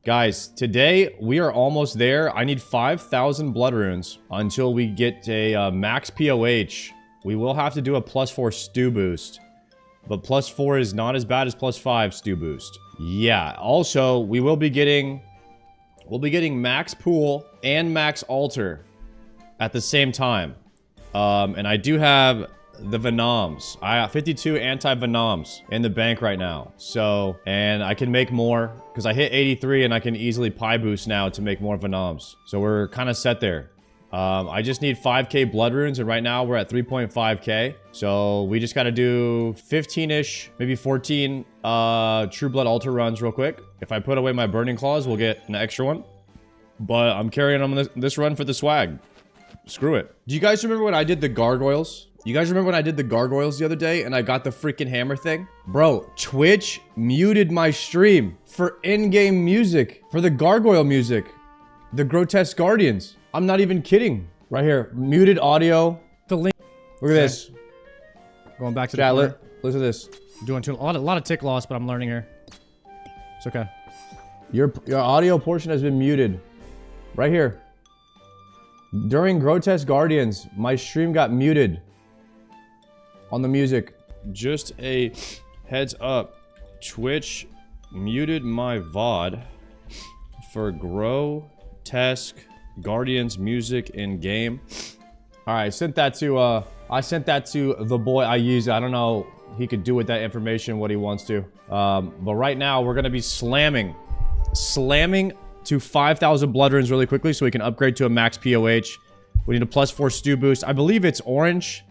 Guys, today we are almost there. I need 5,000 blood runes until we get a max POH. We will have to do a +4 stew boost. But +4 is not as bad as +5 stew boost. Yeah, also, we'll be getting max pool and max altar at the same time. And I do have the Venoms. I have 52 anti-Venoms in the bank right now. So, and I can make more because I hit 83 and I can easily pie boost now to make more Venoms. So we're kind of set there. I just need 5k blood runes, and right now we're at 3.5k. So we just got to do 15-ish, maybe 14 True Blood altar runs real quick. If I put away my Burning Claws, we'll get an extra one. But I'm carrying on this run for the swag. Screw it. Do you guys remember when I did the gargoyles? You guys remember when I did the gargoyles the other day and I got the freaking hammer thing? Bro, Twitch muted my stream for in-game music, for the gargoyle music. The Grotesque Guardians. I'm not even kidding. Right here, muted audio. The link. Look at this. Going back to Chat, the listen to this. doing a lot of tick loss, but I'm learning here. It's okay. Your audio portion has been muted. Right here. During Grotesque Guardians, my stream got muted on the music. Just a heads up. Twitch muted my VOD for Grotesque Guardians music in game. All right, I sent that to the boy I use. I don't know, he could do with that information what he wants to. But right now we're gonna be slamming to 5,000 blood runes really quickly so we can upgrade to a max POH. We need a +4 stew boost. I believe it's orange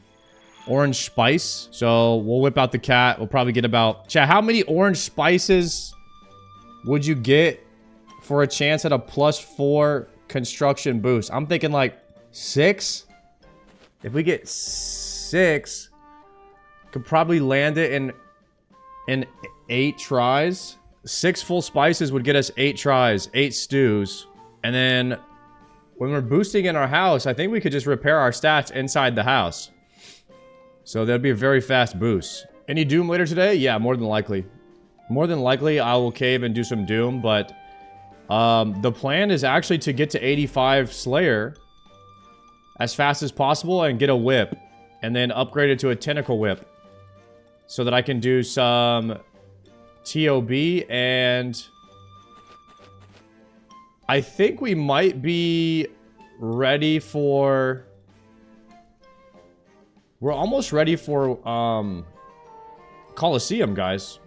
spice. So we'll whip out the cat. We'll probably get about... Chat, how many orange spices would you get for a chance at a +4 construction boost? I'm thinking like 6. If we get 6, could probably land it in 8 tries. 6 full spices would get us 8 tries, 8 stews. And then when we're boosting in our house, I think we could just repair our stats inside the house. So that'd be a very fast boost. Any Doom later today? Yeah, more than likely. More than likely, I will cave and do some Doom, but the plan is actually to get to 85 Slayer as fast as possible and get a whip. And then upgrade it to a Tentacle Whip. So that I can do some TOB, and I think we might be ready for... We're almost ready for Coliseum, guys.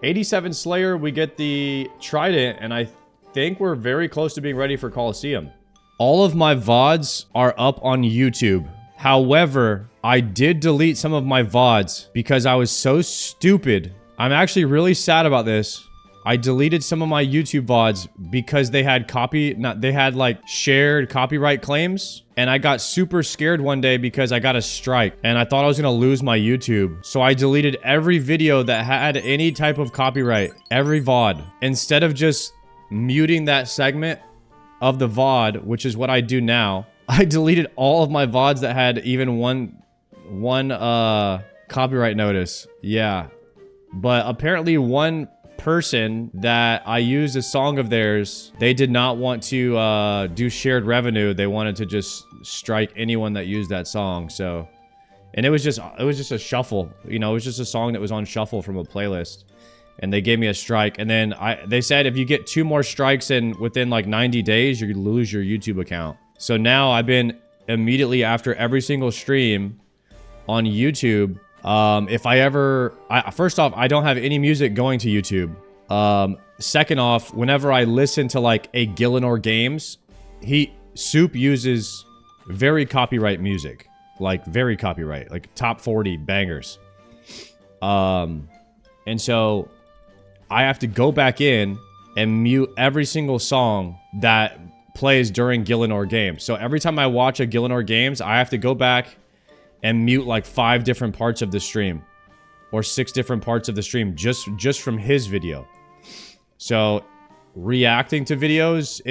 87 Slayer, we get the Trident, and I think we're very close to being ready for Coliseum. All of my VODs are up on YouTube. However, I did delete some of my VODs because I was so stupid. I'm actually really sad about this. I deleted some of my YouTube VODs because they had like shared copyright claims. And I got super scared one day because I got a strike and I thought I was gonna lose my YouTube. So I deleted every video that had any type of copyright, every VOD. Instead of just muting that segment of the VOD, which is what I do now, I deleted all of my VODs that had even one copyright notice. Yeah. But apparently one person that I used a song of theirs, they did not want to do shared revenue. They wanted to just strike anyone that used that song. So, and it was just a shuffle. You know, it was just a song that was on shuffle from a playlist. And they gave me a strike. And then they said if you get 2 more strikes within like 90 days, you could lose your YouTube account. So now I've been immediately after every single stream on YouTube. First off, I don't have any music going to YouTube. Second off, whenever I listen to like a Gillinor Games, Soup uses very copyright music, like very copyright, like top 40 bangers. And so I have to go back in and mute every single song that plays during Gillinor Games. So every time I watch a Gillinor Games, I have to go back and mute like 5 different parts of the stream or 6 different parts of the stream just from his video. So reacting to videos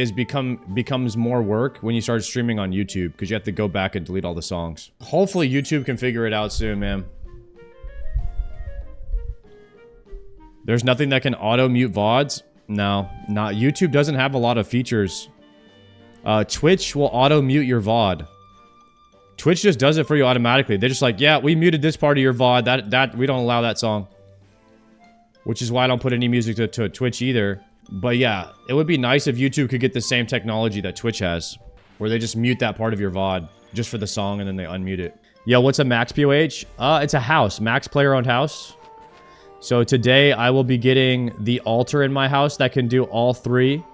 becomes more work when you start streaming on YouTube because you have to go back and delete all the songs. Hopefully YouTube can figure it out soon, man. There's nothing that can auto mute VODs. No, not YouTube doesn't have a lot of features. Twitch will auto-mute your VOD. Twitch just does it for you automatically. They're just like, yeah, we muted this part of your VOD. That we don't allow that song. Which is why I don't put any music to Twitch either. But yeah, it would be nice if YouTube could get the same technology that Twitch has. Where they just mute that part of your VOD just for the song and then they unmute it. Yo, what's a max POH? It's a house. Max player-owned house. So today I will be getting the altar in my house that can do all three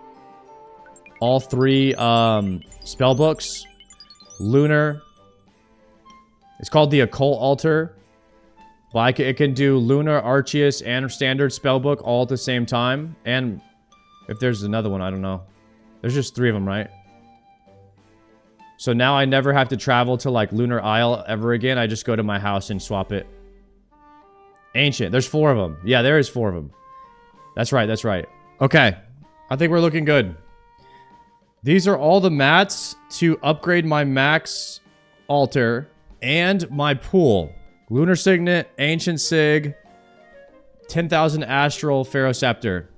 spell books. Lunar. It's called the Occult Altar. But it can do Lunar, Arceus, and Standard Spellbook all at the same time. And if there's another one, I don't know. There's just 3 of them, right? So now I never have to travel to, like, Lunar Isle ever again. I just go to my house and swap it. Ancient. There's 4 of them. Yeah, there is 4 of them. That's right, that's right. Okay. I think we're looking good. These are all the mats to upgrade my max altar and my pool. Lunar Signet, Ancient Sig, 10,000 Astral, Pharaoh Scepter.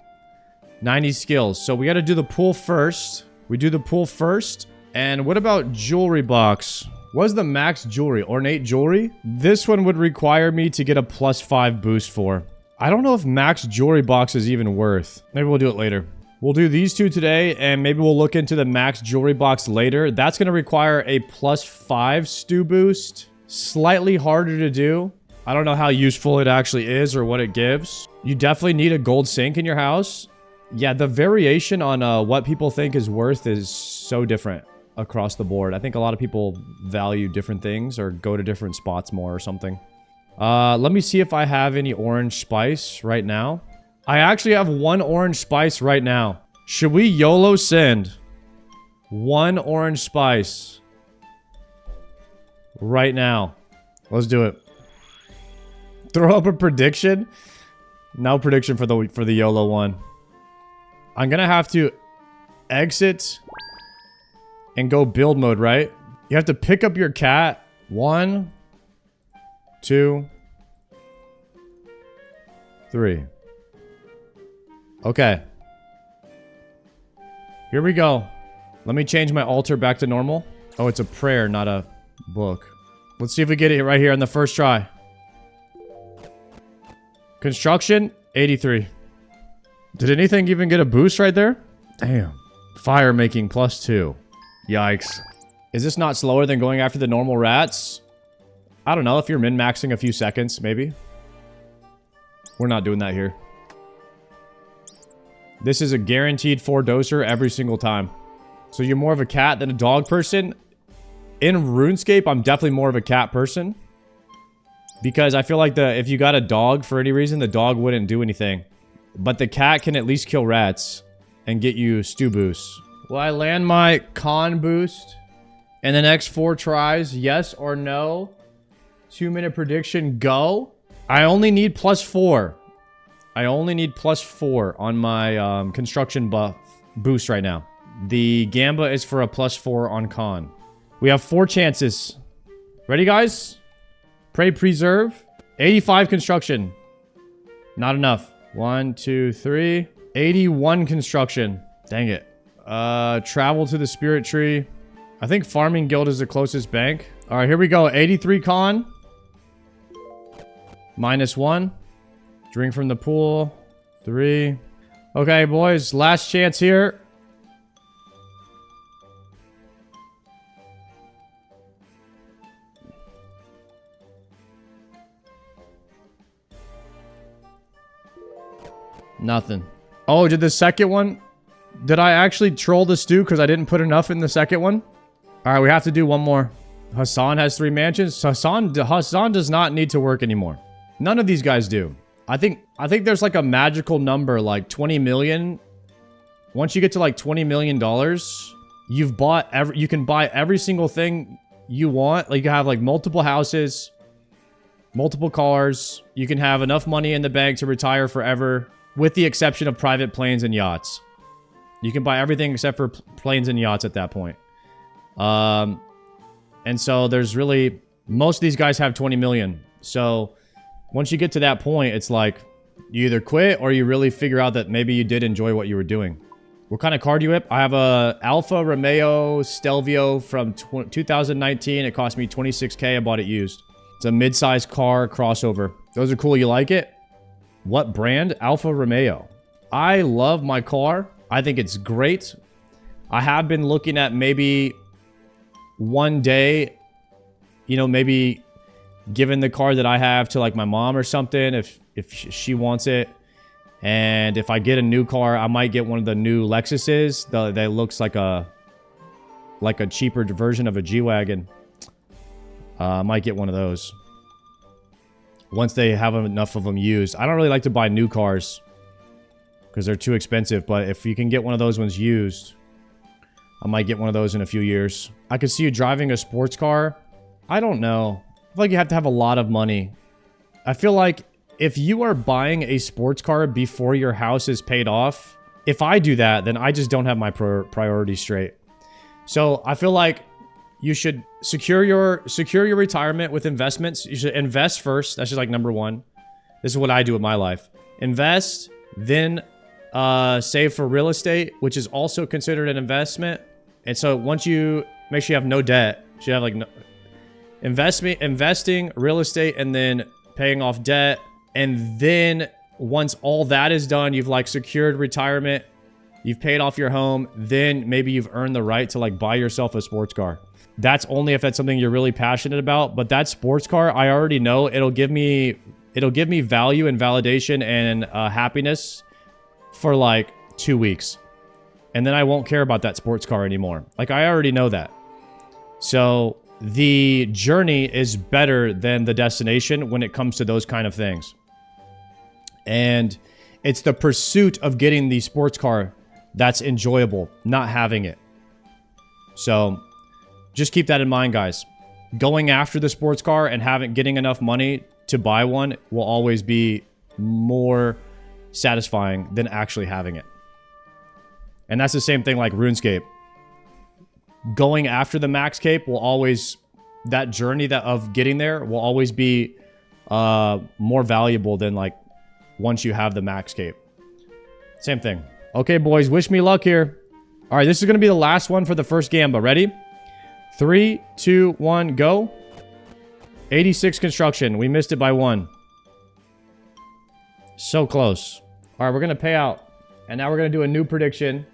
90 skills. So we gotta do the pool first. We do the pool first. And what about jewelry box? What is the max jewelry? Ornate jewelry? This one would require me to get a +5 boost for. I don't know if max jewelry box is even worth. Maybe we'll do it later. We'll do these 2 today, and maybe we'll look into the max jewelry box later. That's gonna require a +5 stew boost. Slightly harder to do. I don't know how useful it actually is or what it gives. You definitely need a gold sink in your house. Yeah, the variation on what people think is worth is so different across the board. I think a lot of people value different things or go to different spots more or something. Let me see if I have any orange spice right now. I actually have 1 orange spice right now. Should we YOLO send 1 orange spice right now? Let's do it. Throw up a prediction. No prediction for the YOLO one. I'm gonna have to exit and go build mode, right? You have to pick up your cat. 1, 2, 3. Okay. Here we go. Let me change my altar back to normal. Oh, it's a prayer, not a book. Let's see if we get it right here on the first try. Construction, 83. Did anything even get a boost right there? Damn. Fire making +2. Yikes. Is this not slower than going after the normal rats? I don't know. If you're min-maxing a few seconds, maybe. We're not doing that here. This is a guaranteed 4-doser every single time. So you're more of a cat than a dog person? In RuneScape, I'm definitely more of a cat person. Because I feel like if you got a dog for any reason, the dog wouldn't do anything. But the cat can at least kill rats and get you stew boosts. Will I land my con boost in the next 4 tries? Yes or no? 2-minute prediction, go. I only need +4. I only need +4 on my construction buff boost right now. The Gamba is for a +4 on con. We have 4 chances. Ready, guys? Pray preserve. 85 construction. Not enough. 1, 2, 3. 81 construction. Dang it. Travel to the spirit tree. I think Farming Guild is the closest bank. All right, here we go. 83 con. -1. Drink from the pool. 3. Okay, boys. Last chance here. Nothing. Oh, did the second one... Did I actually troll the stew because I didn't put enough in the second one? Alright, we have to do one more. Hassan has 3 mansions. Hassan does not need to work anymore. None of these guys do. I think there's like a magical number, like 20 million. Once you get to like $20 million, you can buy every single thing you want. Like you can have like multiple houses, multiple cars. You can have enough money in the bank to retire forever, with the exception of private planes and yachts. You can buy everything except for planes and yachts at that point. And so there's really... Most of these guys have 20 million. So once you get to that point, it's like You either quit or you really figure out that maybe you did enjoy what you were doing. What kind of car do you whip? I have a Alfa Romeo Stelvio from 2019. It cost me $26K. I bought it used. It's a mid-sized car crossover. Those are cool. You like it? What brand? Alfa Romeo. I love my car. I think it's great. I have been looking at maybe one day, you know, maybe giving the car that I have to like my mom or something if she wants it. And if I get a new car, I might get one of the new Lexuses that looks like a cheaper version of a G-Wagon. I might get one of those once they have enough of them used. I don't really like to buy new cars because they're too expensive, but if you can get one of those ones used, I might get one of those in a few years. I could see you driving a sports car. I don't know. I feel like you have to have a lot of money. I feel like if you are buying a sports car before your house is paid off, if I do that, then I just don't have my priorities straight. So I feel like you should secure your retirement with investments. You should invest first. That's just like number one. This is what I do with my life. Invest, then save for real estate, which is also considered an investment. And so once you make sure you have no debt, you should have like no investing, real estate, and then paying off debt. And then once all that is done, you've like secured retirement, you've paid off your home, then maybe you've earned the right to like buy yourself a sports car. That's only if that's something you're really passionate about. But that sports car, I already know it'll give me value and validation and happiness for like 2 weeks. And then I won't care about that sports car anymore. Like I already know that. So the journey is better than the destination when it comes to those kind of things. And it's the pursuit of getting the sports car that's enjoyable, not having it. So just keep that in mind, guys. Going after the sports car and getting enough money to buy one will always be more satisfying than actually having it. And that's the same thing like RuneScape. Going after the max cape will always, that journey of getting there will always be more valuable than like once you have the max cape. Same thing. Okay, boys, wish me luck here. All right, this is going to be the last one for the first gamba. Ready? 3, 2, 1, go. 86 construction. We missed it by 1. So close. All right, we're going to pay out. And now we're going to do a new prediction.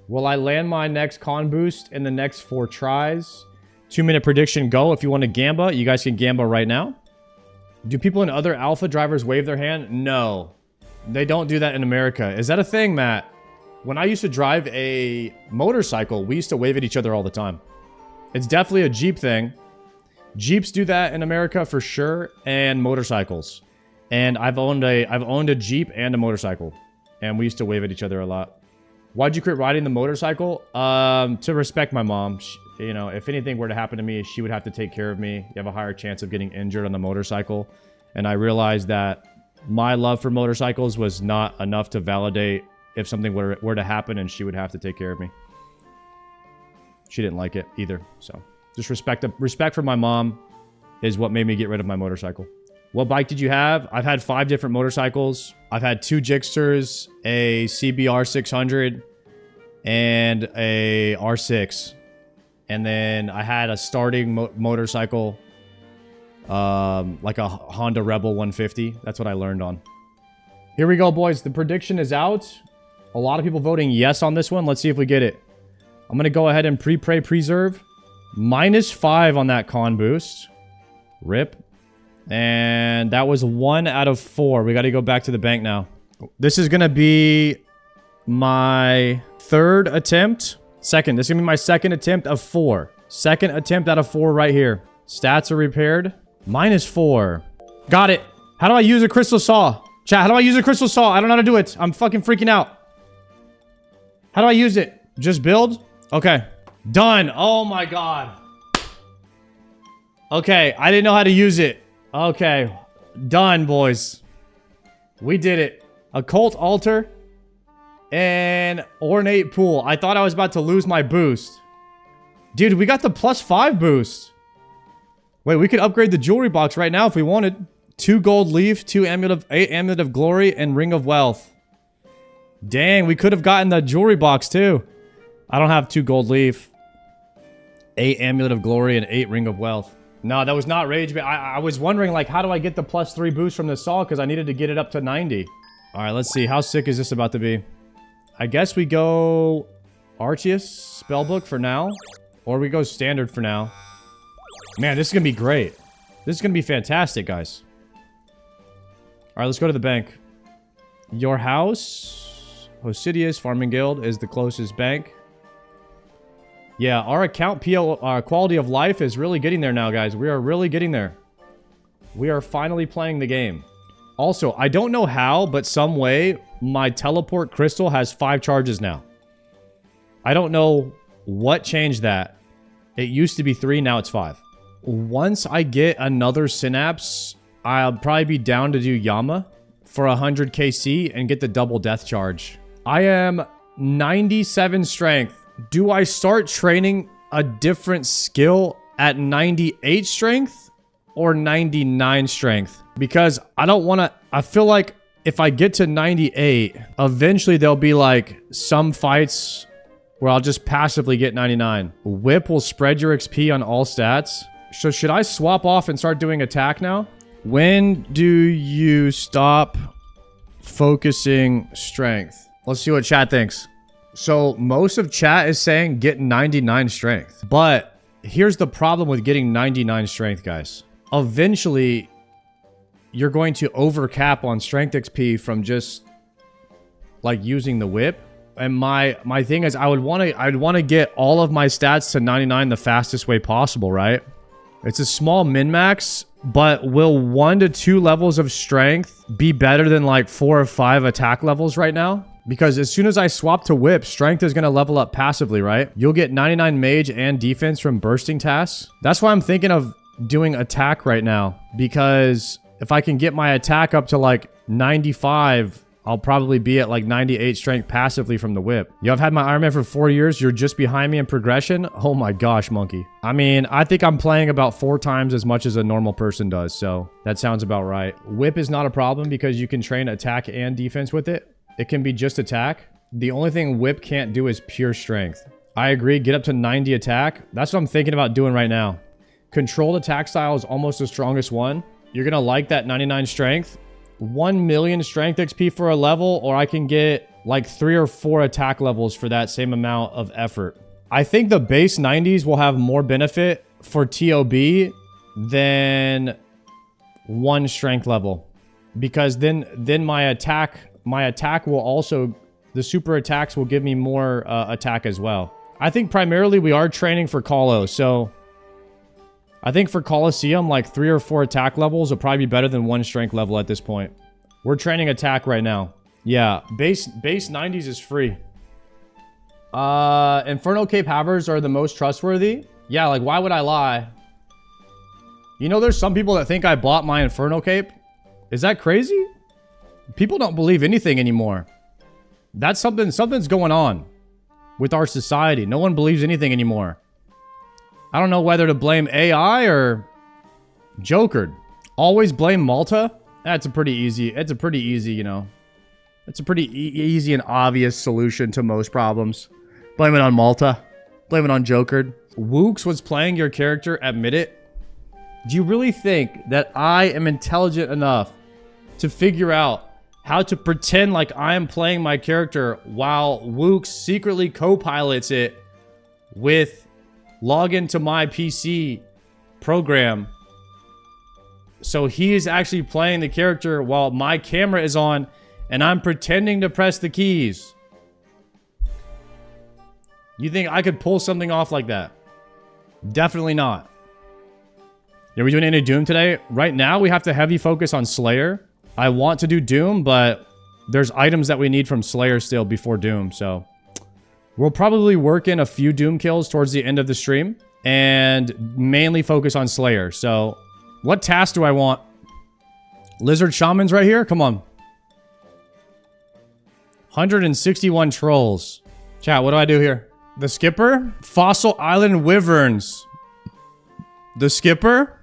Will I land my next con boost in the next 4 tries? 2-minute prediction, go. If you want to gamba, you guys can gamba right now. Do people in other alpha drivers wave their hand? No. They don't do that in America. Is that a thing, Matt? When I used to drive a motorcycle, we used to wave at each other all the time. It's definitely a Jeep thing. Jeeps do that in America for sure, and motorcycles. And I've owned a Jeep and a motorcycle, and we used to wave at each other a lot. Why'd you quit riding the motorcycle? To respect my mom. You know, if anything were to happen to me, she would have to take care of me. You have a higher chance of getting injured on the motorcycle. And I realized that my love for motorcycles was not enough to validate if something were to happen, and she would have to take care of me. She didn't like it either. So just respect for my mom is what made me get rid of my motorcycle. What bike did you have? I've had 5 different motorcycles. I've had 2 Jigsters, a CBR 600, and a R6. And then I had a starting motorcycle, like a Honda Rebel 150. That's what I learned on. Here we go, boys. The prediction is out. A lot of people voting yes on this one. Let's see if we get it. I'm going to go ahead and preserve. -5 on that con boost. Rip. And that was 1 out of 4. We got to go back to the bank now. This is going to be my 3rd attempt. Second. This is going to be my 2nd attempt of 4. 2nd attempt out of 4 right here. Stats are repaired. -4. Got it. How do I use a crystal saw? Chat, how do I use a crystal saw? I don't know how to do it. I'm fucking freaking out. How do I use it? Just build? Okay. Done. Oh my god. Okay, I didn't know how to use it. Okay. Done, boys. We did it. Occult altar and ornate pool. I thought I was about to lose my boost. Dude, we got the +5 boost. Wait, we could upgrade the jewelry box right now if we wanted. 2 gold leaf, 8 amulet of glory, and ring of wealth. Dang, we could have gotten the jewelry box too. I don't have 2 gold leaf, 8 amulet of glory, and 8 ring of wealth. No, that was not rage. I was wondering, like, how do I get the +3 boost from the saw? Because I needed to get it up to 90. All right, let's see. How sick is this about to be? I guess we go Arceus spellbook for now. Or we go standard for now. Man, this is going to be great. This is going to be fantastic, guys. All right, let's go to the bank. Your house, Hosidius Farming Guild, is the closest bank. Yeah, our account PO quality of life is really getting there now, guys. We are really getting there. We are finally playing the game. Also, I don't know how, but some way, my teleport crystal has 5 charges now. I don't know what changed that. It used to be 3, now it's 5. Once I get another synapse, I'll probably be down to do Yama for 100 KC and get the double death charge. I am 97 strength. Do I start training a different skill at 98 strength or 99 strength? Because I don't want to... I feel like if I get to 98, eventually there'll be like some fights where I'll just passively get 99. Whip will spread your XP on all stats. So should I swap off and start doing attack now? When do you stop focusing strength? Let's see what chat thinks. So most of chat is saying get 99 strength. But here's the problem with getting 99 strength, guys. Eventually, you're going to overcap on strength XP from just like using the whip. And my thing is I'd want to get all of my stats to 99 the fastest way possible, right? It's a small min-max, but will 1 to 2 levels of strength be better than like 4 or 5 attack levels right now? Because as soon as I swap to whip, strength is going to level up passively, right? You'll get 99 mage and defense from bursting tasks. That's why I'm thinking of doing attack right now. Because if I can get my attack up to like 95, I'll probably be at like 98 strength passively from the whip. Yo, I've had my Iron Man for 4 years. You're just behind me in progression. Oh my gosh, monkey. I mean, I think I'm playing about 4 times as much as a normal person does. So that sounds about right. Whip is not a problem because you can train attack and defense with it. It can be just attack. The only thing whip can't do is pure strength. I agree. Get up to 90 attack. That's what I'm thinking about doing right now. Controlled attack style is almost the strongest one. You're going to like that 99 strength. 1 million strength XP for a level, or I can get like 3 or 4 attack levels for that same amount of effort. I think the base 90s will have more benefit for TOB than 1 strength level. Because then my attack will also... The super attacks will give me more attack as well. I think primarily we are training for Colo, so... I think for Colosseum, like 3 or 4 attack levels will probably be better than 1 strength level at this point. We're training attack right now. Yeah, base 90s is free. Inferno Cape Havers are the most trustworthy. Yeah, like why would I lie? You know, there's some people that think I bought my Inferno Cape. Is that crazy? People don't believe anything anymore. That's something's going on with our society. No one believes anything anymore. I don't know whether to blame AI or Jokered. Always blame Malta? It's a pretty easy, you know. It's a pretty easy and obvious solution to most problems. Blame it on Malta. Blame it on Jokered. Wooks was playing your character, admit it. Do you really think that I am intelligent enough to figure out how to pretend like I am playing my character while Wooks secretly co-pilots it with log into my PC program? So he is actually playing the character while my camera is on and I'm pretending to press the keys. You think I could pull something off like that? Definitely not. Are we doing any Doom today? Right now we have to heavy focus on Slayer. I want to do Doom, but there's items that we need from Slayer still before Doom, so... We'll probably work in a few Doom kills towards the end of the stream and mainly focus on Slayer. So, what task do I want? Lizard Shamans right here? Come on. 161 trolls. Chat, what do I do here? The Skipper? Fossil Island Wyverns. The Skipper?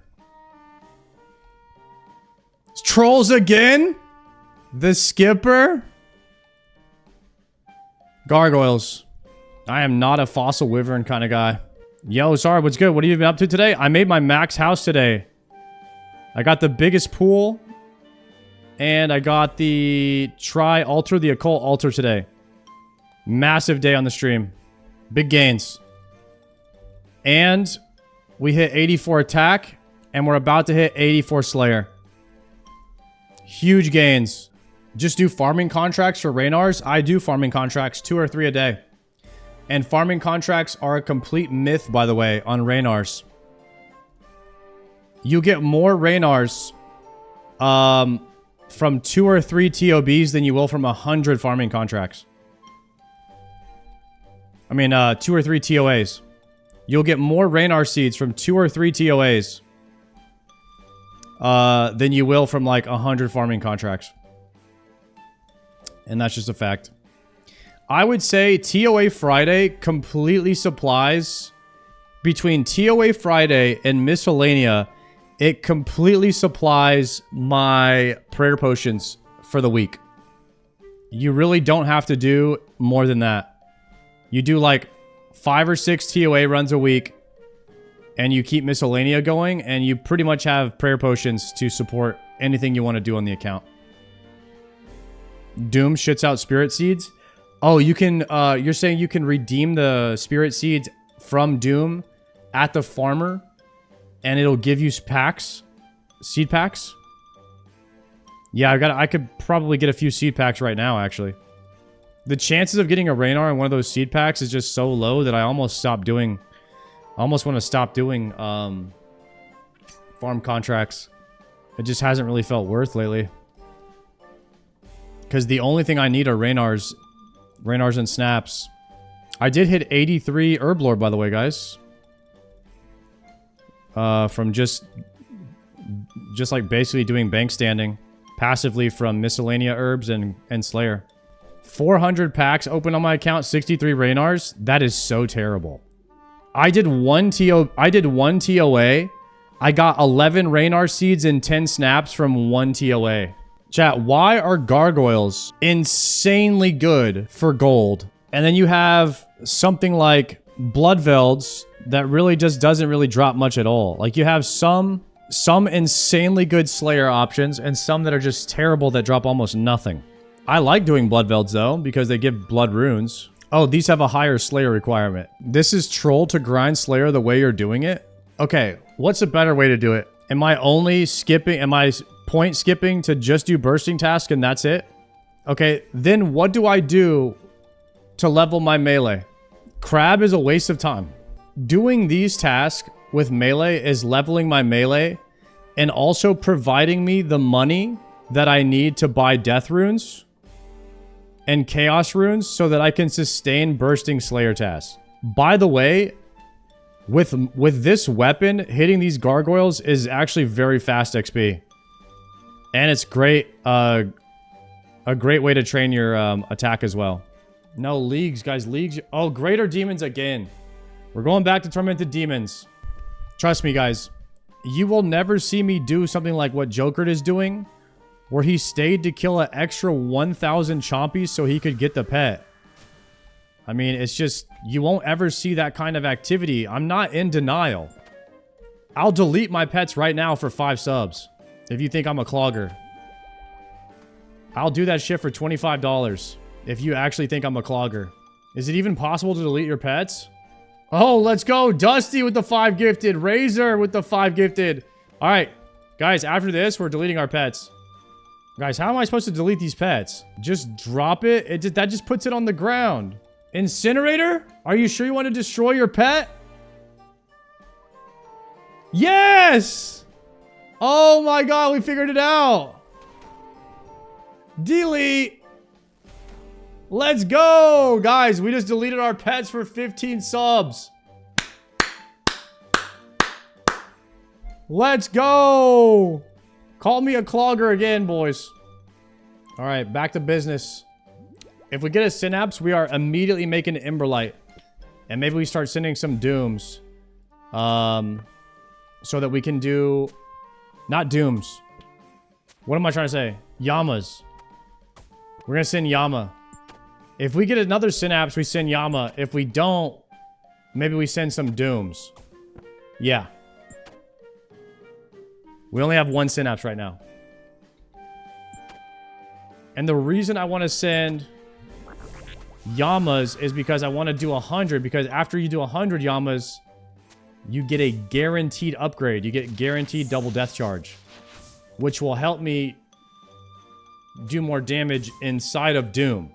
Trolls again? The skipper? Gargoyles. I am not a fossil wyvern kind of guy. Yo, sorry, what's good? What have you been up to today? I made my max house today. I got the biggest pool. And I got the tri-altar, the occult altar today. Massive day on the stream. Big gains. And we hit 84 attack. And we're about to hit 84 slayer. Huge gains. Just do farming contracts for Raynars. I do farming contracts 2 or 3 a day. And farming contracts are a complete myth, by the way, on Raynars. You get more Raynars from 2 or 3 TOBs than you will from 100 farming contracts. I mean, 2 or 3 TOAs. You'll get more Raynar seeds from 2 or 3 TOAs than you will from like 100 farming contracts. And that's just a fact. I would say TOA Friday completely supplies, between TOA Friday and Miscellanea, it completely supplies my prayer potions for the week. You really don't have to do more than that. You do like 5 or 6 TOA runs a week, and you keep Miscellanea going, and you pretty much have prayer potions to support anything you want to do on the account. Doom shits out spirit seeds. Oh, you can, you're saying you can redeem the spirit seeds from Doom at the farmer, and it'll give you packs? Seed packs? Yeah, I could probably get a few seed packs right now, actually. The chances of getting a Raynar in one of those seed packs is just so low that I almost want to stop doing, farm contracts. It just hasn't really felt worth lately. Because the only thing I need are Raynars and snaps. I did hit 83 Herblore, by the way, guys. From just like basically doing bank standing passively from Miscellanea Herbs and Slayer. 400 packs open on my account, 63 Raynars. That is so terrible. I did one TOA. I got 11 Raynar seeds and 10 snaps from one TOA. Chat, why are gargoyles insanely good for gold? And then you have something like Bloodvelds that really just doesn't really drop much at all. Like you have some insanely good Slayer options and some that are just terrible that drop almost nothing. I like doing Bloodvelds though because they give blood runes. Oh, these have a higher Slayer requirement. This is troll to grind Slayer the way you're doing it? Okay, what's a better way to do it? Am I point skipping to just do bursting task and that's it? Okay, then what do I do to level my melee? Crab is a waste of time. Doing these tasks with melee is leveling my melee and also providing me the money that I need to buy death runes and chaos runes so that I can sustain bursting Slayer tasks. By the way, with this weapon, hitting these gargoyles is actually very fast XP. And it's great, a great way to train your attack as well. No, leagues, guys, leagues. Oh, greater demons again. We're going back to tormented demons. Trust me, guys. You will never see me do something like what Joker is doing, where he stayed to kill an extra 1,000 chompies so he could get the pet. I mean, it's just, you won't ever see that kind of activity. I'm not in denial. I'll delete my pets right now for 5 subs. If you think I'm a clogger. I'll do that shit for $25. If you actually think I'm a clogger. Is it even possible to delete your pets? Oh, let's go. Dusty with the 5 gifted. Razor with the 5 gifted. Alright. Guys, after this, we're deleting our pets. Guys, how am I supposed to delete these pets? Just drop it? That just puts it on the ground. Incinerator? Are you sure you want to destroy your pet? Yes! Oh my god, we figured it out. Delete. Let's go. Guys, we just deleted our pets for 15 subs. Let's go. Call me a clogger again, boys. All right, back to business. If we get a synapse, we are immediately making an Emberlight. And maybe we start sending some dooms. So that we can do... Not dooms. What am I trying to say? Yamas. We're gonna send Yama. If we get another synapse, we send Yama. If we don't, maybe we send some dooms. Yeah. We only have one synapse right now. And the reason I want to send Yamas is because I want to do 100. Because after you do 100 Yamas, you get a guaranteed upgrade. You get guaranteed double death charge, which will help me do more damage inside of Doom.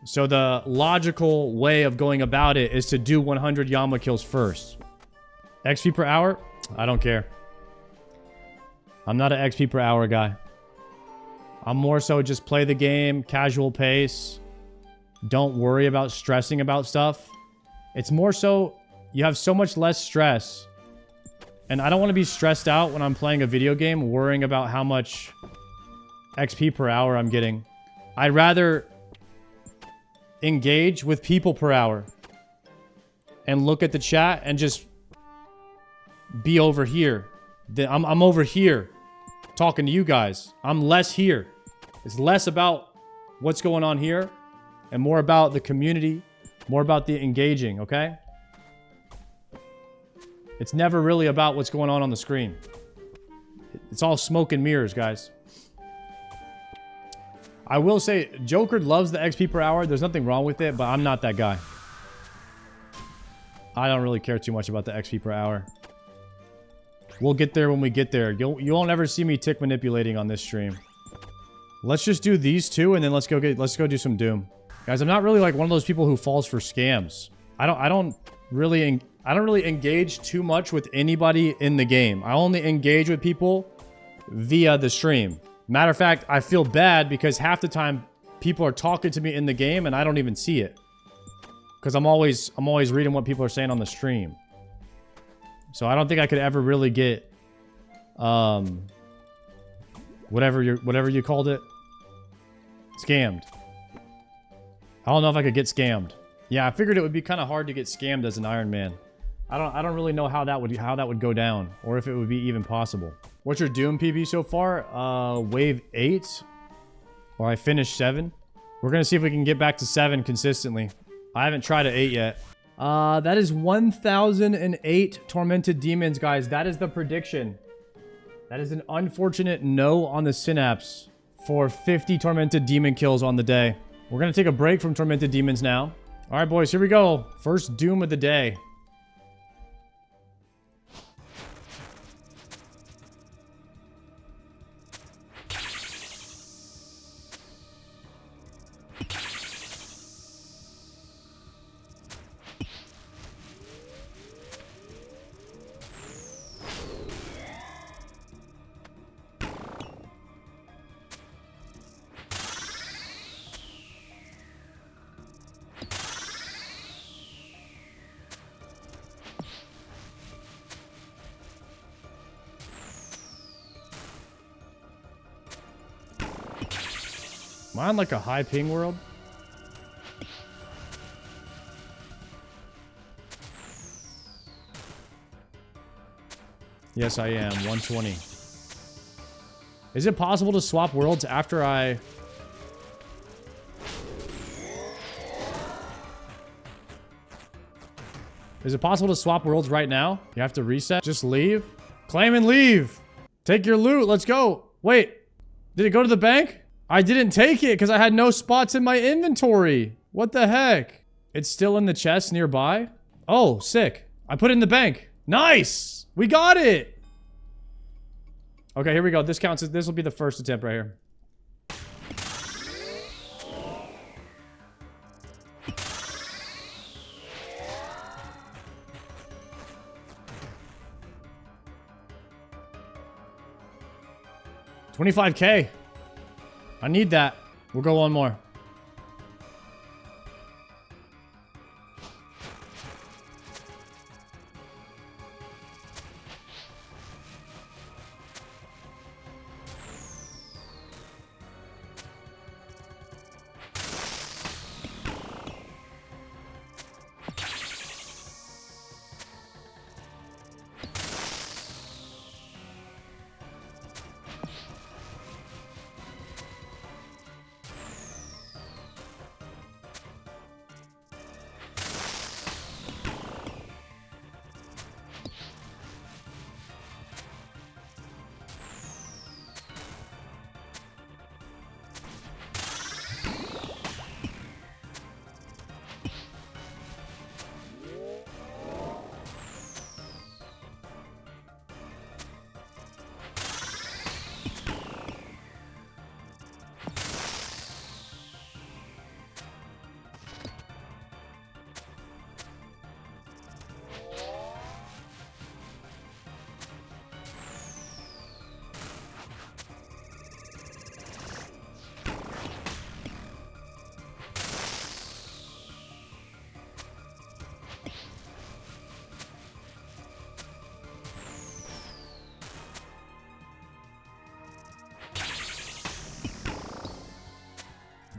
So the logical way of going about it is to do 100 Yama kills first. XP per hour? I don't care. I'm not an XP per hour guy. I'm more so just play the game, casual pace. Don't worry about stressing about stuff. It's more so you have so much less stress. And I don't want to be stressed out when I'm playing a video game, worrying about how much XP per hour I'm getting. I'd rather engage with people per hour and look at the chat and just be over here. I'm over here talking to you guys. I'm less here. It's less about what's going on here and more about the community, more about the engaging, okay? It's never really about what's going on the screen. It's all smoke and mirrors, guys. I will say, Joker loves the XP per hour. There's nothing wrong with it, but I'm not that guy. I don't really care too much about the XP per hour. We'll get there when we get there. You won't ever see me tick manipulating on this stream. Let's just do these two, and then let's go do some Doom. Guys, I'm not really like one of those people who falls for scams. I don't really engage too much with anybody in the game. I only engage with people via the stream. Matter of fact, I feel bad because half the time people are talking to me in the game and I don't even see it. Because I'm always reading what people are saying on the stream. So I don't think I could ever really get whatever you called it, scammed. I don't know if I could get scammed. Yeah, I figured it would be kind of hard to get scammed as an Iron Man. I don't really know how that would go down, or if it would be even possible. What's your Doom PB so far? Wave 8, or I finished 7. We're gonna see if we can get back to 7 consistently. I haven't tried an 8 yet. That is 1008 tormented demons, guys. That is the prediction. That is an unfortunate no on the synapse for 50 tormented demon kills on the day. We're gonna take a break from tormented demons now. All right, boys, here we go. First Doom of the day. Am I on like a high ping world? Yes, I am. 120. Is it possible to swap worlds after I... Is it possible to swap worlds right now? You have to reset? Just leave? Claim and leave! Take your loot, let's go! Wait, did it go to the bank? I didn't take it because I had no spots in my inventory. What the heck? It's still in the chest nearby? Oh, sick. I put it in the bank. Nice! We got it! Okay, here we go. This counts as, this will be the first attempt right here. $25K. I need that. We'll go one more.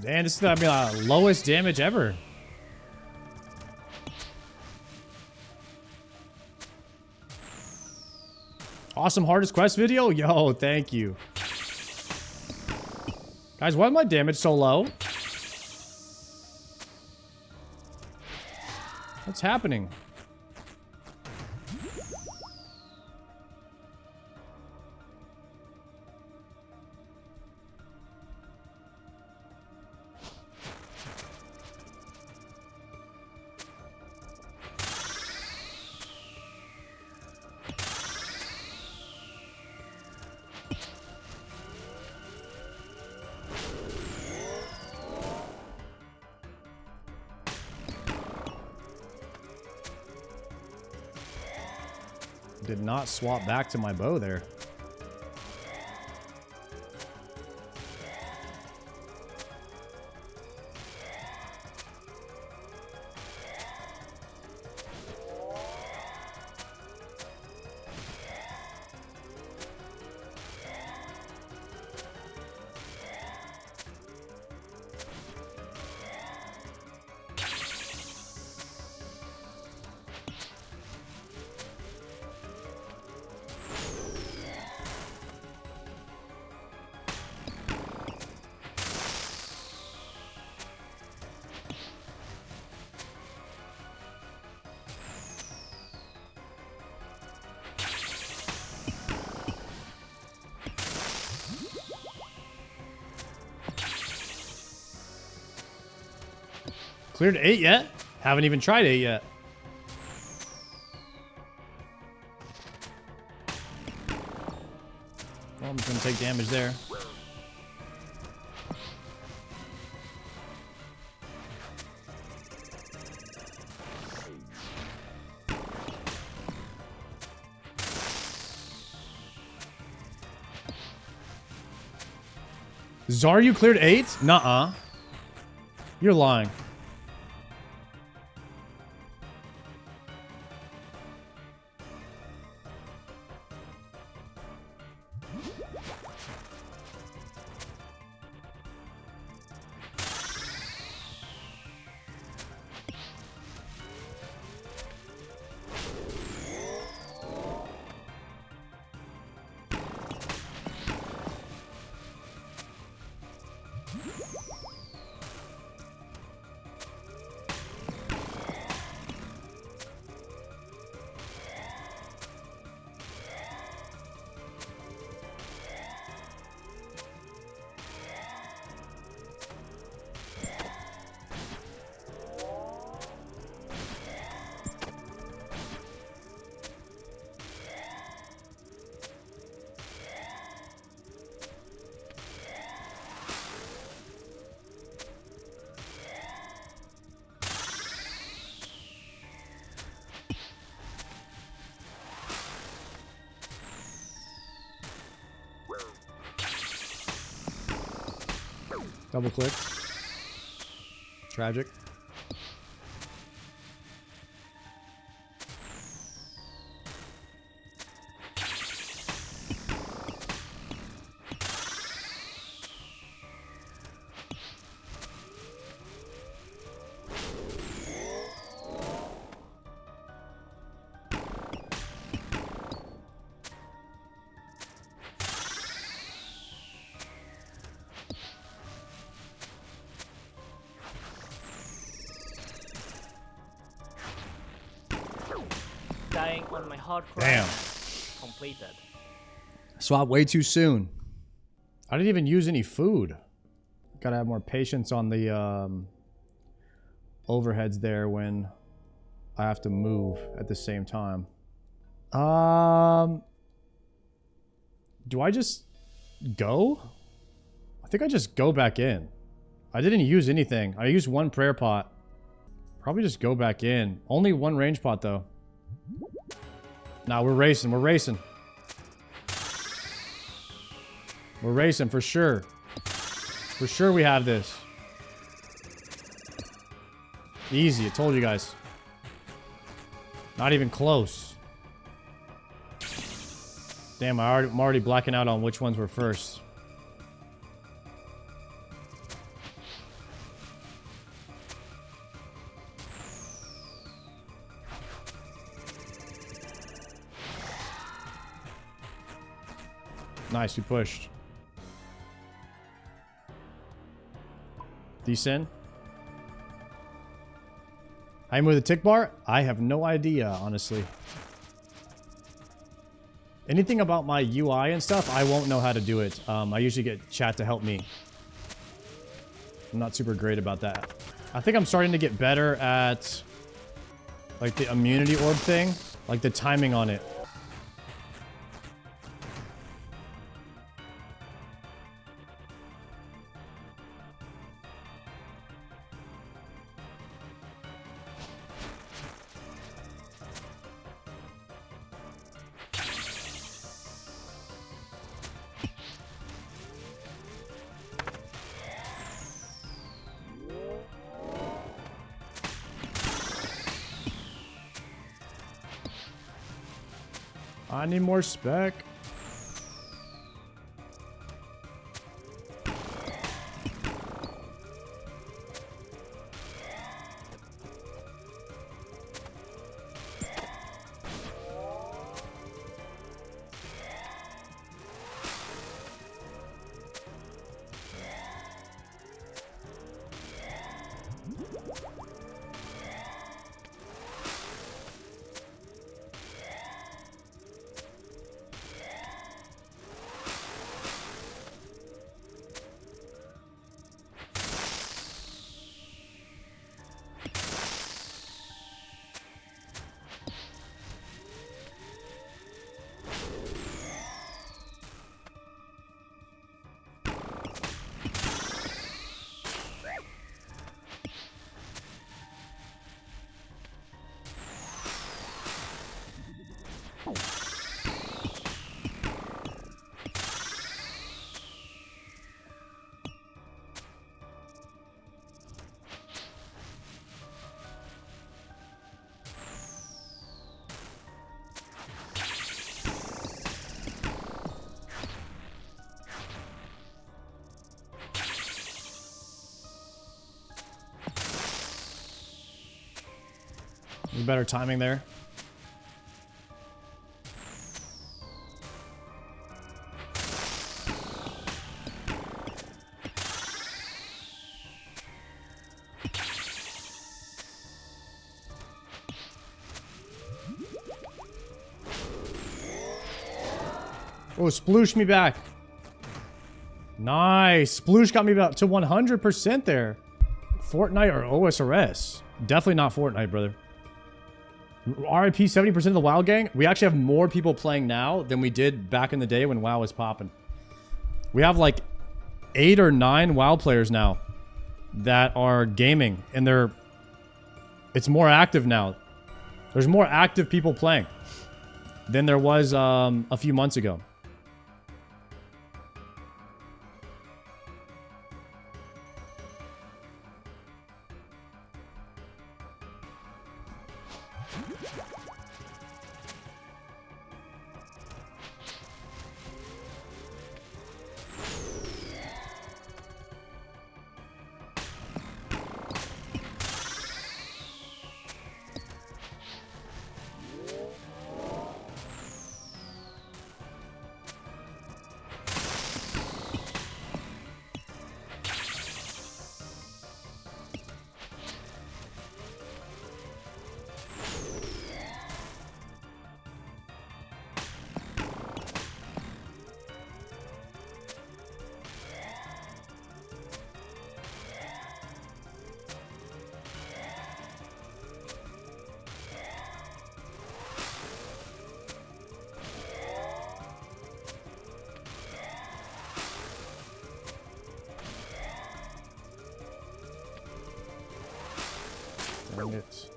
Man, this is gonna be the lowest damage ever. Awesome hardest quest video? Yo, thank you. Guys, why is my damage so low? What's happening? Did not swap back to my bow there. Cleared 8 yet? Haven't even tried 8 yet. Well, I'm just gonna take damage there. Zar, you cleared 8? Nuh-uh. You're lying. Double click. Tragic. Dying on my hardcore. Damn. Completed. Swap way too soon. I didn't even use any food. Gotta have more patience on the overheads there when I have to move at the same time. Do I just go? I think I just go back in. I didn't use anything. I used one prayer pot. Probably just go back in. Only one range pot though. Nah, we're racing. We're racing. We're racing for sure. For sure we have this. Easy. I told you guys. Not even close. Damn, I'm already blacking out on which ones were first. Nice, we pushed. Descend. How you move the tick bar? I have no idea, honestly. Anything about my UI and stuff, I won't know how to do it. I usually get chat to help me. I'm not super great about that. I think I'm starting to get better at like the immunity orb thing, like the timing on it. I need more spec. Better timing there. Oh, sploosh me back. Nice. Sploosh got me about to 100% there. Fortnite or OSRS? Definitely not Fortnite, brother. RIP 70% of the WoW gang. We actually have more people playing now than we did back in the day when WoW was popping. We have like 8 or 9 WoW players now that are gaming, and it's more active now. There's more active people playing than there was a few months ago. Dang it.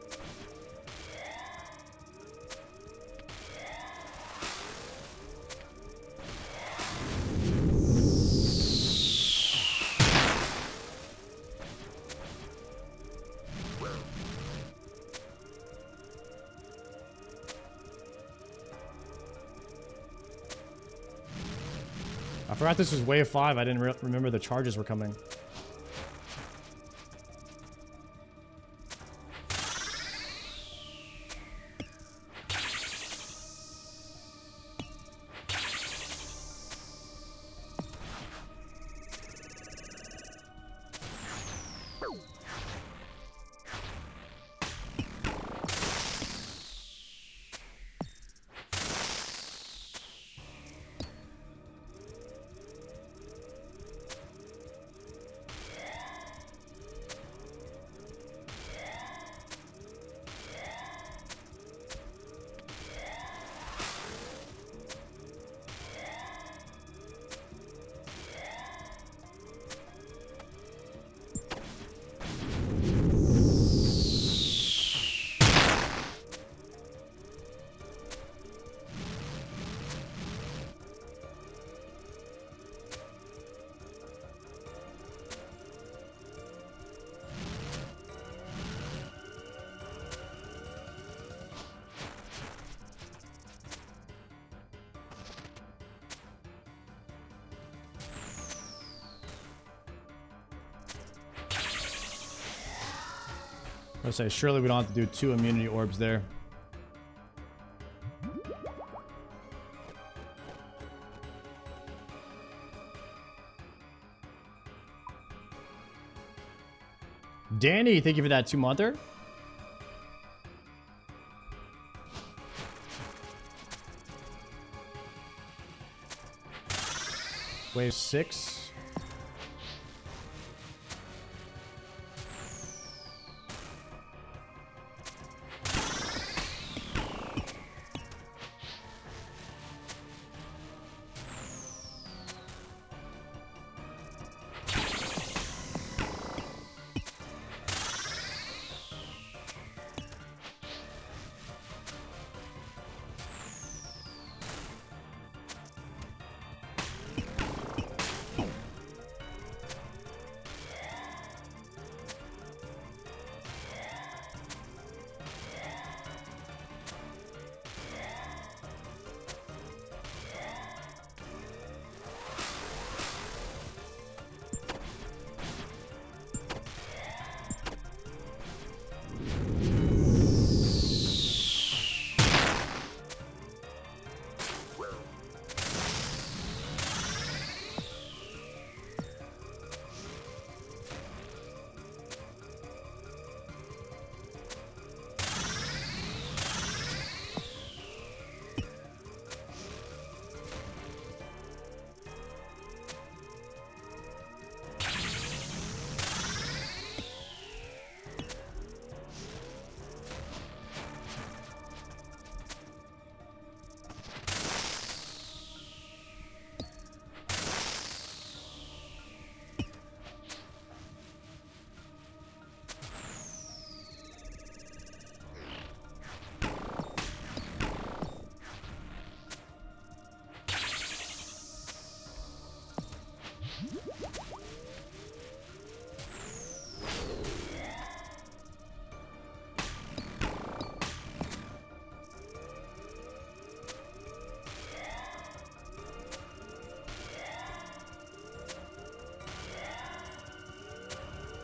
I forgot this was wave 5. I didn't remember the charges were coming. I say, surely we don't have to do 2 immunity orbs there. Danny, thank you for that 2-monther. Wave 6.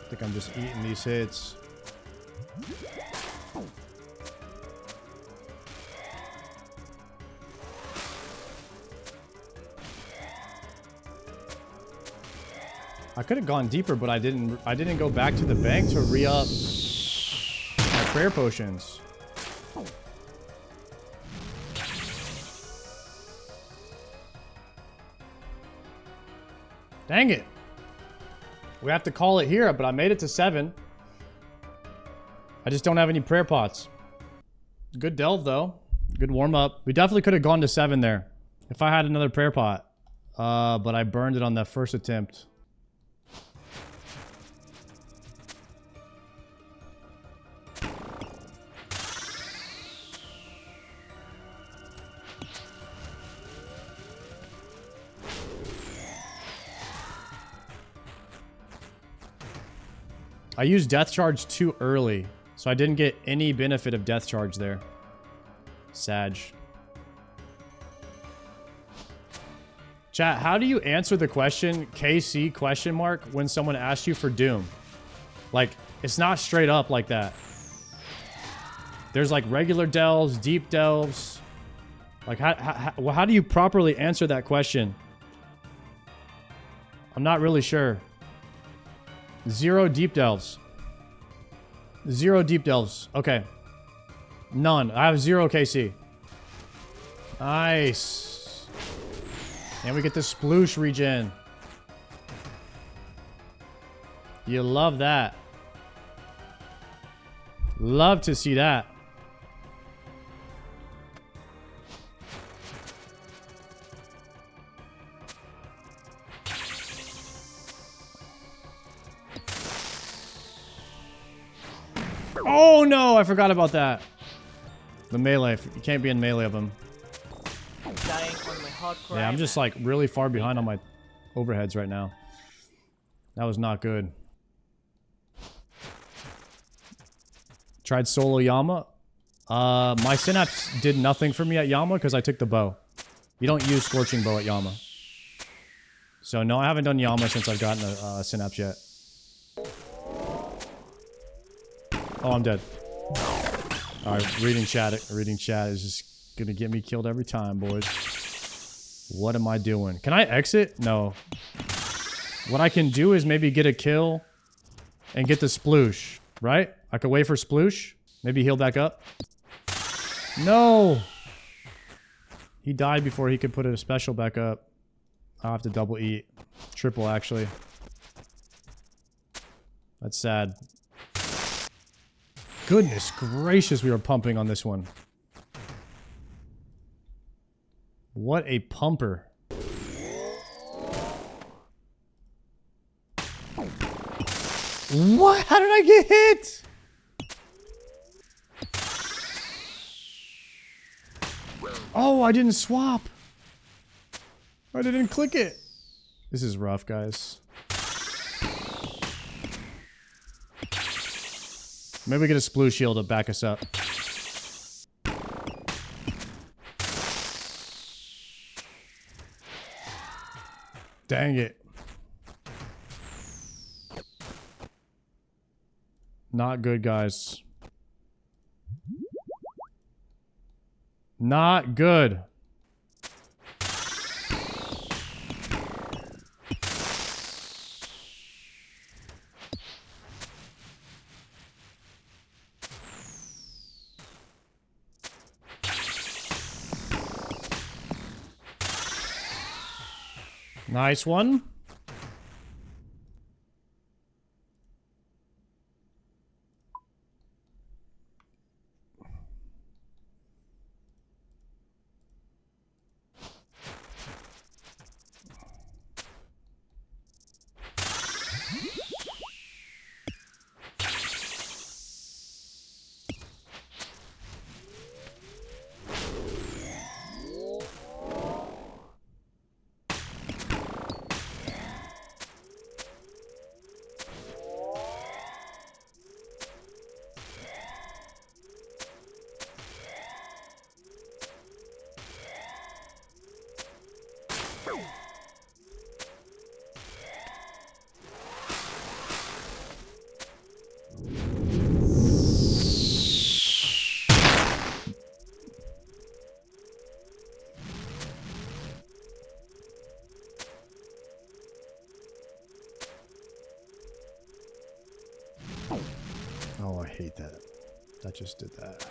I think I'm just eating these hits. I could have gone deeper, but I didn't go back to the bank to re-up my prayer potions. Dang it. We have to call it here, but I made it to 7. I just don't have any prayer pots. Good delve, though. Good warm-up. We definitely could have gone to 7 there if I had another prayer pot. But I burned it on that first attempt. I used Death Charge too early, so I didn't get any benefit of Death Charge there. Sag. Chat, how do you answer the question, KC question mark, when someone asks you for Doom? Like, it's not straight up like that. There's like regular delves, deep delves. Like, how do you properly answer that question? I'm not really sure. 0 deep delves. 0 deep delves. Okay. None. I have 0 KC. Nice. And we get the sploosh regen. You love that. Love to see that. Oh no, I forgot about that. The melee. You can't be in melee of him. Dying on my hardcore. Yeah, I'm just like really far behind on my overheads right now. That was not good. Tried solo Yama. My synapse did nothing for me at Yama because I took the bow. You don't use Scorching Bow at Yama. So no, I haven't done Yama since I've gotten a synapse yet. Oh, I'm dead. Alright, reading chat. Reading chat is just gonna get me killed every time, boys. What am I doing? Can I exit? No. What I can do is maybe get a kill and get the sploosh, right? I could wait for sploosh. Maybe heal back up. No! He died before he could put a special back up. I'll have to double eat. Triple, actually. That's sad. Goodness gracious, we were pumping on this one. What a pumper. What? How did I get hit? Oh, I didn't swap. I didn't click it. This is rough, guys. Maybe we get a sploosh shield to back us up. Dang it. Not good, guys. Not good. Nice one. Oh, I hate that. That just did that.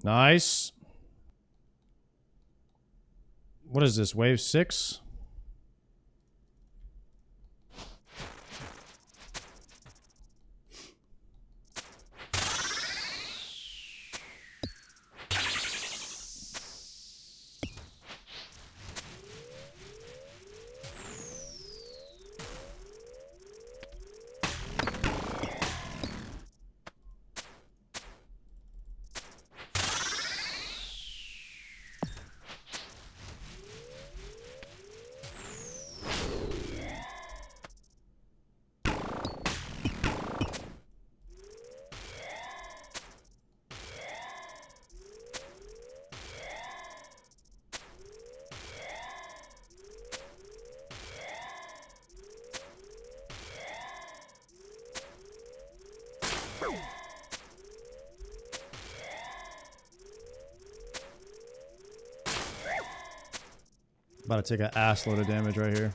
Nice. What is this? Wave 6? About to take an ass load of damage right here.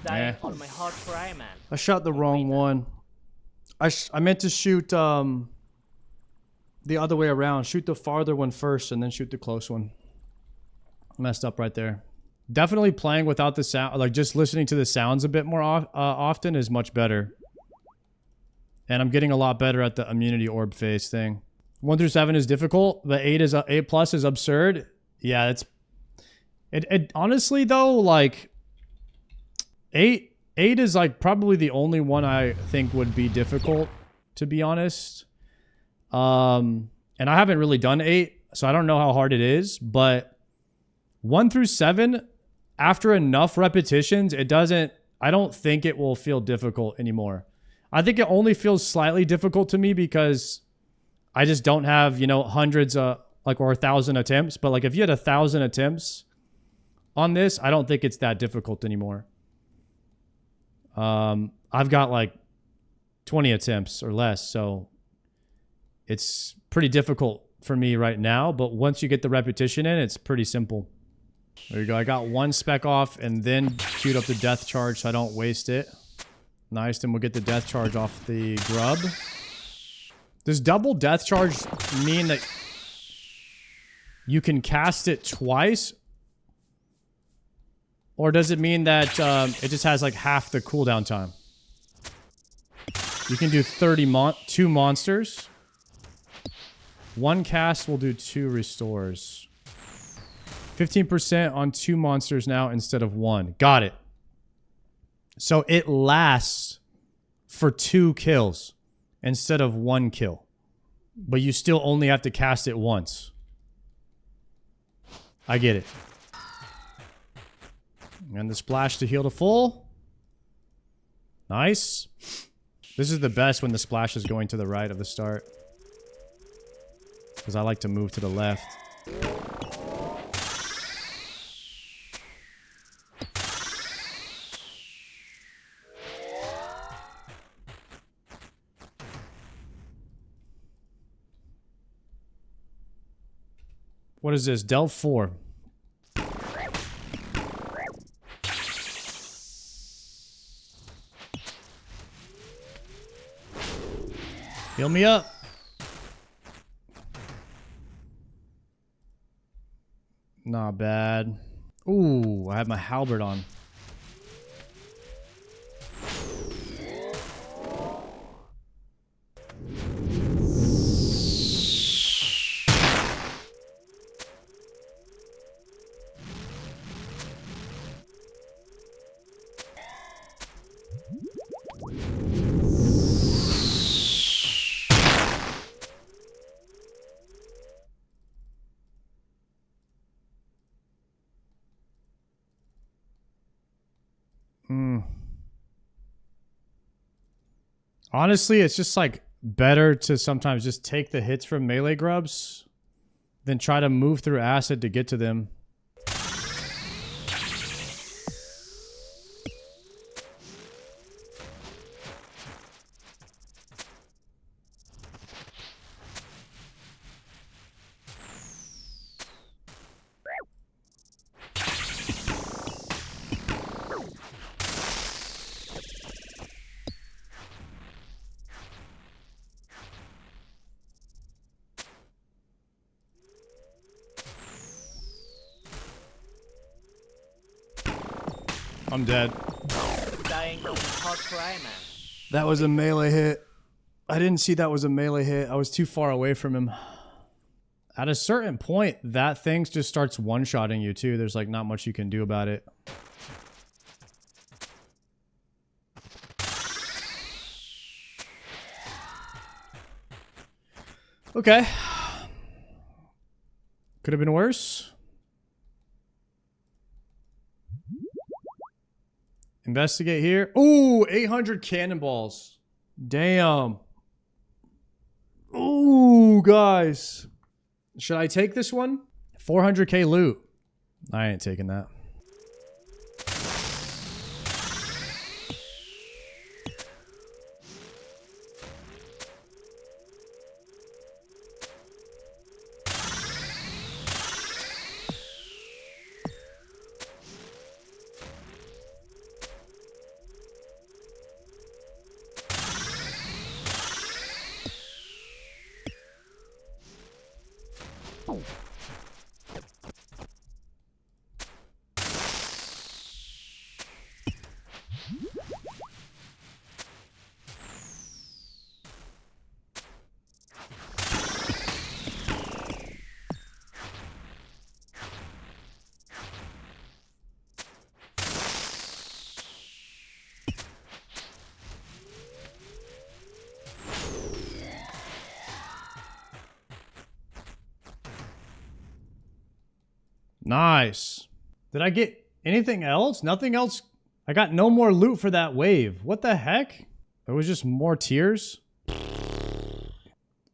Dying on my hard cry, man. I shot the wrong one. I meant to shoot the other way around. Shoot the farther one first and then shoot the close one. Messed up right there. Definitely playing without the sound, like just listening to the sounds a bit more often is much better. And I'm getting a lot better at the immunity orb phase thing. 1 through 7 is difficult. The 8 plus is absurd. Yeah, it honestly though, like 8 is like probably the only one I think would be difficult, to be honest. And I haven't really done 8, so I don't know how hard it is, but 1 through 7, after enough repetitions, I don't think it will feel difficult anymore. I think it only feels slightly difficult to me because I just don't have, you know, hundreds or 1,000 attempts. But like if you had 1,000 attempts on this, I don't think it's that difficult anymore. I've got like 20 attempts or less, so it's pretty difficult for me right now. But once you get the repetition in, it's pretty simple. There you go. I got 1 spec off and then queued up the death charge so I don't waste it. Nice. Then we'll get the death charge off the grub. Does double death charge mean that you can cast it twice? Or does it mean that it just has like half the cooldown time? You can do 2 monsters. 1 cast will do 2 restores. 15% on 2 monsters now instead of 1. Got it. So it lasts for 2 kills instead of 1 kill. But you still only have to cast it once. I get it. And the splash to heal to full. Nice. This is the best when the splash is going to the right of the start. Because I like to move to the left. What is this? Delve 4. Heal me up. Not bad. Ooh, I have my halberd on. Honestly, it's just like better to sometimes just take the hits from melee grubs than try to move through acid to get to them. I'm dead. Dying on my hard cry, man. That was a melee hit. I didn't see that was a melee hit. I was too far away from him. At a certain point, that thing just starts one-shotting you too. There's like not much you can do about it. Okay. Could have been worse. Investigate here. Ooh, 800 cannonballs. Damn. Ooh, guys. Should I take this one? 400k loot. I ain't taking that. Nice. Did I get anything else? Nothing else? I got no more loot for that wave. What the heck? It was just more tears? I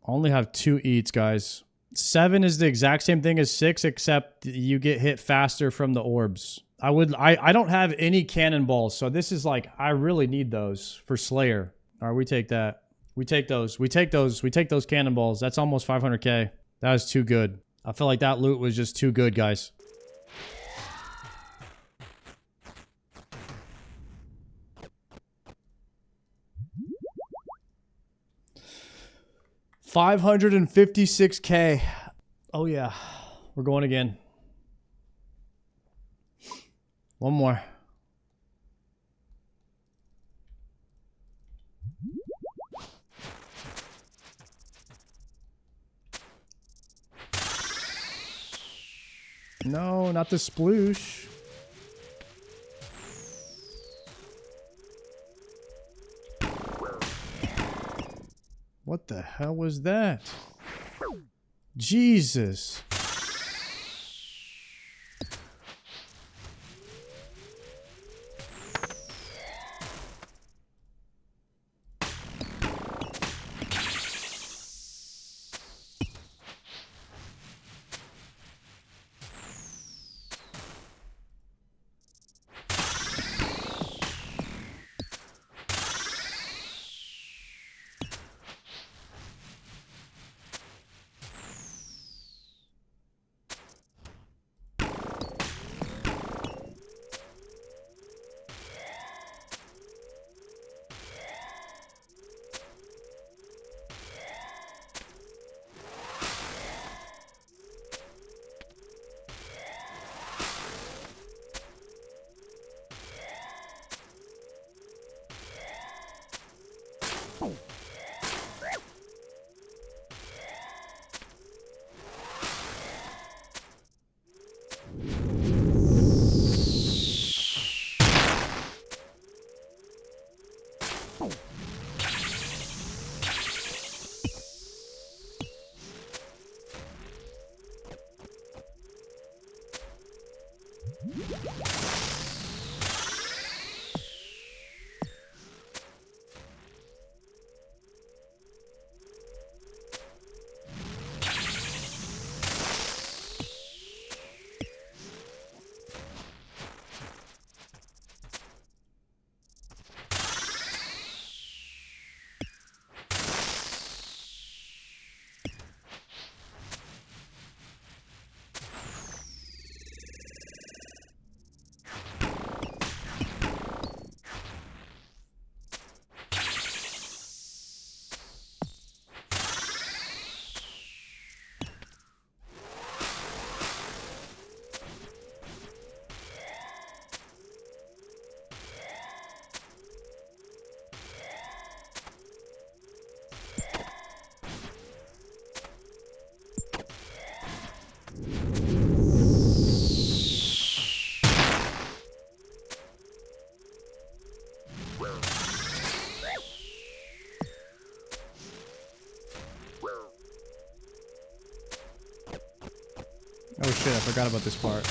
only have 2 eats, guys. 7 is the exact same thing as 6, except you get hit faster from the orbs. I don't have any cannonballs, so this is like, I really need those for Slayer. All right, we take that. We take those. We take those. We take those cannonballs. That's almost 500k. That was too good. I feel like that loot was just too good, guys. $556k. Oh yeah, we're going again. One more. No, not the sploosh. What the hell was that? Jesus. shit, I forgot about this part.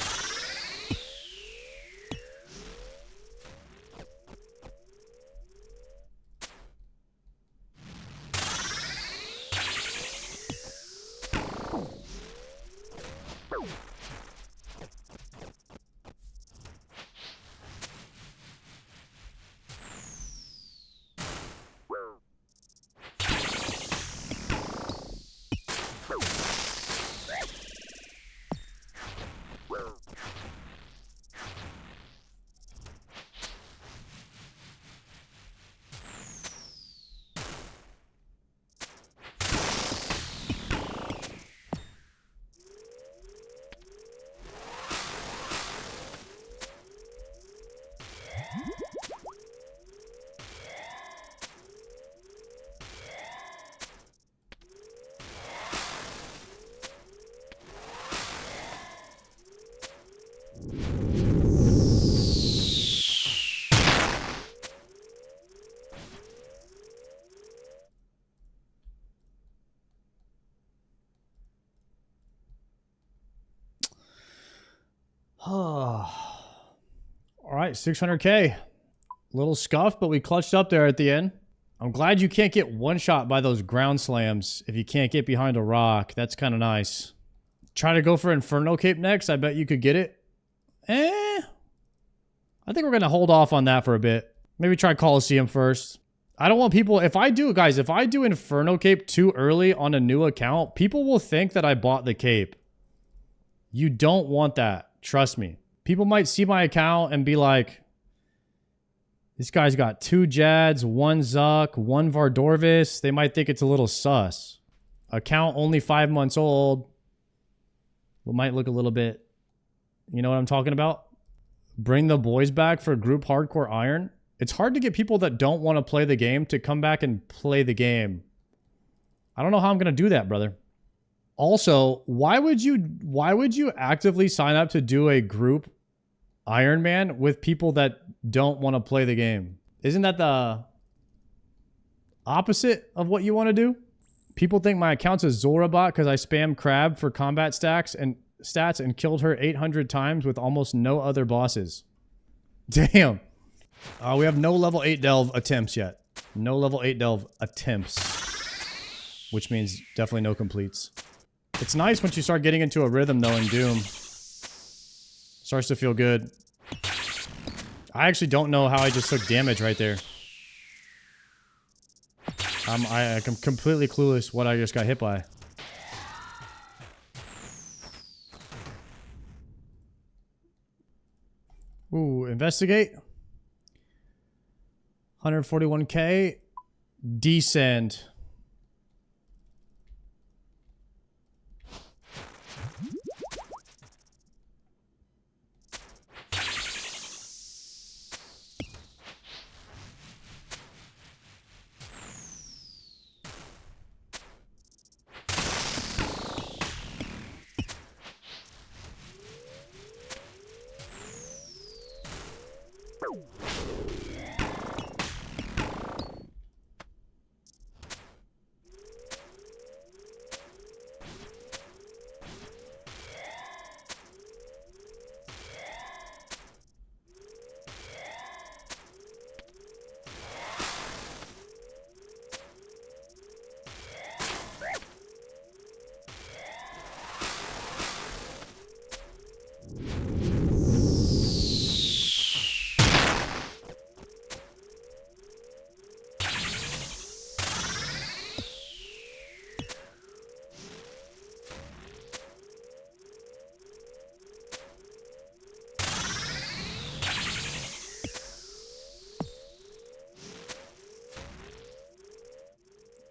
All right, 600K. Little scuff, but we clutched up there at the end. I'm glad you can't get one shot by those ground slams if you can't get behind a rock. That's kind of nice. Try to go for Inferno Cape next. I bet you could get it. I think we're going to hold off on that for a bit. Maybe try Coliseum first. I don't want people... If I do Inferno Cape too early on a new account, people will think that I bought the cape. You don't want that. Trust me. People might see my account and be like, this guy's got 2 Jads, 1 Zuck, 1 Vardorvis. They might think it's a little sus. Account only 5 months old. It might look a little bit... You know what I'm talking about? Bring the boys back for group hardcore iron. It's hard to get people that don't want to play the game to come back and play the game. I don't know how I'm going to do that, brother. Also, why would you actively sign up to do a group Iron Man with people that don't want to play the game? Isn't that the opposite of what you want to do? People think my account's a Zora bot because I spam Crab for combat stats and killed her 800 times with almost no other bosses. Damn. We have no level 8 delve attempts yet. No level 8 delve attempts. Which means definitely no completes. It's nice once you start getting into a rhythm, though, in Doom. Starts to feel good. I actually don't know how I just took damage right there. I'm completely clueless what I just got hit by. Ooh, investigate. 141K. Descend.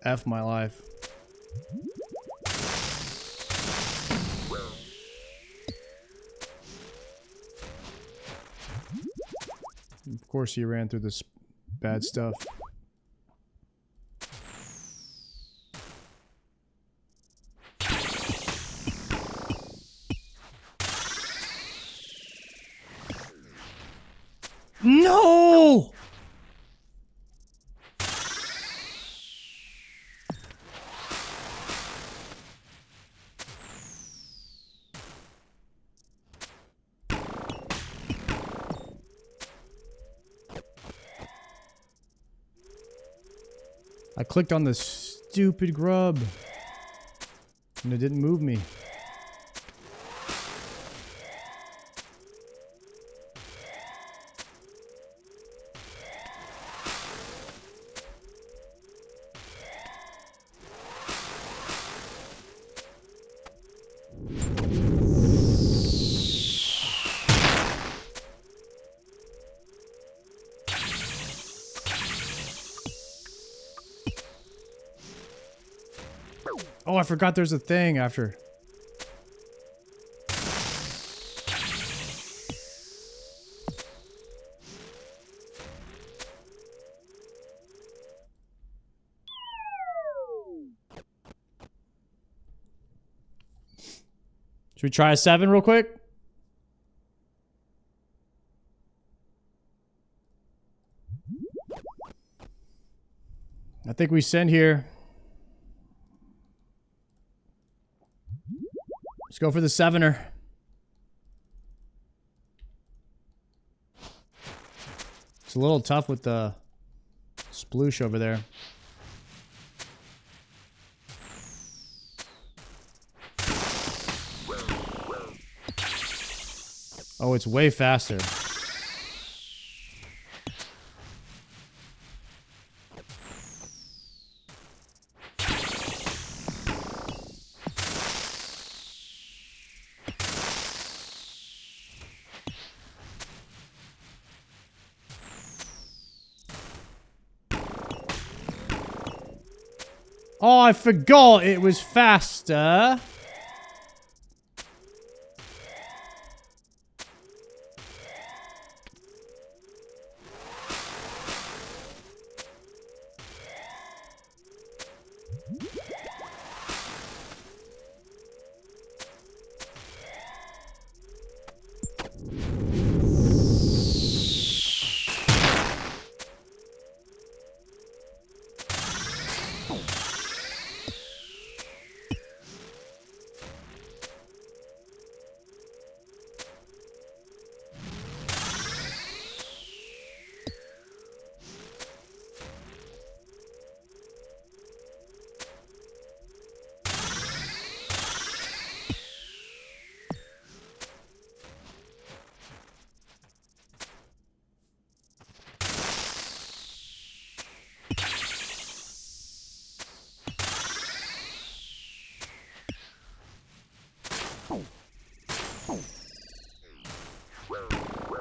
F my life. Of course he ran through this bad stuff. No! I clicked on the stupid grub. And it didn't move me. Oh, I forgot there's a thing after. Should we try a 7 real quick? I think we send here. Let's go for the 7er. It's a little tough with the sploosh over there. Oh, it's way faster. Oh, I forgot it was faster.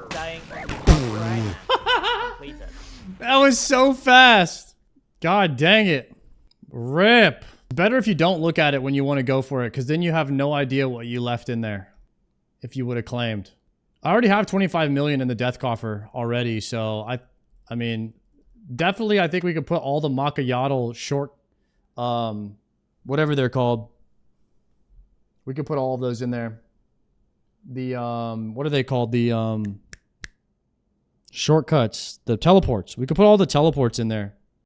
Dying on the hot prime. Completed. That was so fast. God dang it. Rip. Better if you don't look at it when you want to go for it, because then you have no idea what you left in there if you would have claimed. I already have 25 million in the death coffer already, so I mean, definitely I think we could put all the macayatl short, whatever they're called. We could put all of those in there. The, what are they called? The, shortcuts, the teleports. We could put all the teleports in there.